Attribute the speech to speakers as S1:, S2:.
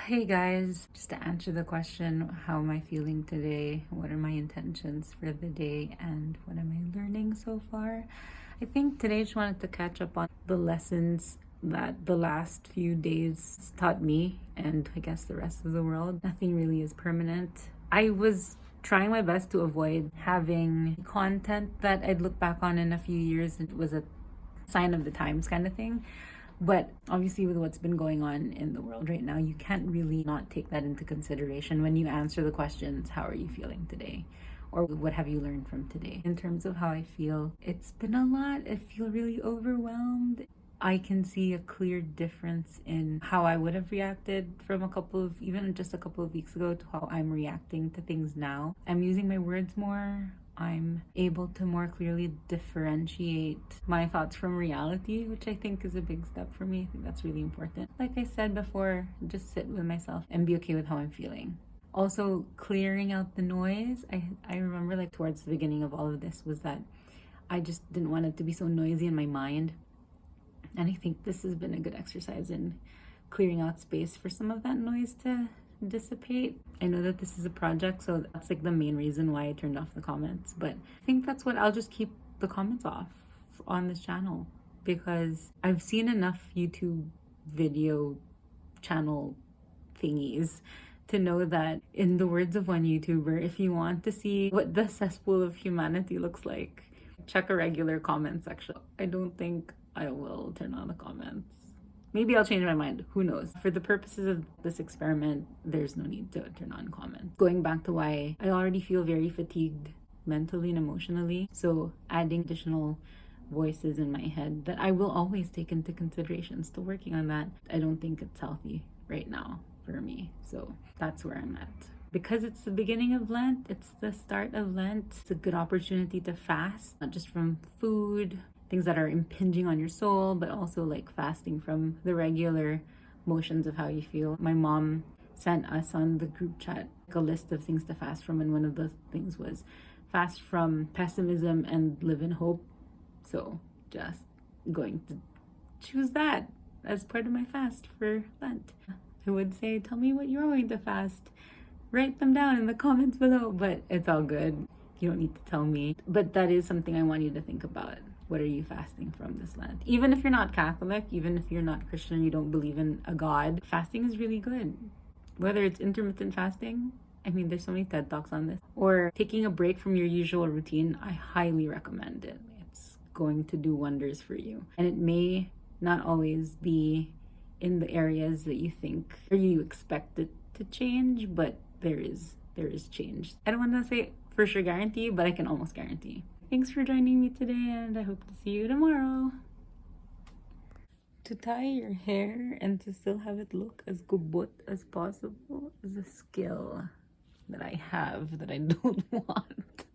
S1: Hey guys, just to answer the question, how am I feeling today? What are my intentions for the day? And what am I learning so far? I think today I just wanted to catch up on the lessons that the last few days taught me and I guess the rest of the world. Nothing really is permanent. I was trying my best to avoid having content that I'd look back on in a few years. It was a sign of the times kind of thing. But obviously, with what's been going on in the world right now, you can't really not take that into consideration when you answer the questions, how are you feeling today? Or what have you learned from today? In terms of how I feel, it's been a lot. I feel really overwhelmed. I can see a clear difference in how I would have reacted from even just a couple of weeks ago to how I'm reacting to things now. I'm using my words more. I'm able to more clearly differentiate my thoughts from reality, which I think is a big step for me. I think that's really important. Like I said before, just sit with myself and be okay with how I'm feeling. Also, clearing out the noise. I remember like towards the beginning of all of this was that I just didn't want it to be so noisy in my mind. And I think this has been a good exercise in clearing out space for some of that noise to dissipate. I know that this is a project, so that's like the main reason why I turned off the comments. But I think that's what I'll just keep the comments off on this channel because I've seen enough YouTube video channel thingies to know that, in the words of one YouTuber, if you want to see what the cesspool of humanity looks like, check a regular comment section. I don't think I will turn on the comments. Maybe I'll change my mind. Who knows? For the purposes of this experiment, there's no need to turn on comments. Going back to why I already feel very fatigued mentally and emotionally. So adding additional voices in my head that I will always take into consideration. Still working on that. I don't think it's healthy right now for me. So that's where I'm at. Because it's the beginning of Lent, it's the start of Lent, it's a good opportunity to fast, not just from food, things that are impinging on your soul, but also like fasting from the regular motions of how you feel. My mom sent us on the group chat a list of things to fast from, and one of the things was fast from pessimism and live in hope. So just going to choose that as part of my fast for Lent. I would say, tell me what you're going to fast. Write them down in the comments below, but it's all good. You don't need to tell me. But that is something I want you to think about. What are you fasting from this Lent? Even if you're not Catholic, even if you're not Christian, you don't believe in a God, fasting is really good. Whether it's intermittent fasting, I mean, there's so many TED Talks on this, or taking a break from your usual routine, I highly recommend it. It's going to do wonders for you. And it may not always be in the areas that you think or you expect it to change, but there is change. I don't want to say for sure guarantee, but I can almost guarantee. Thanks for joining me today, and I hope to see you tomorrow. To tie your hair and to still have it look as gubot as possible is a skill that I have that I don't want.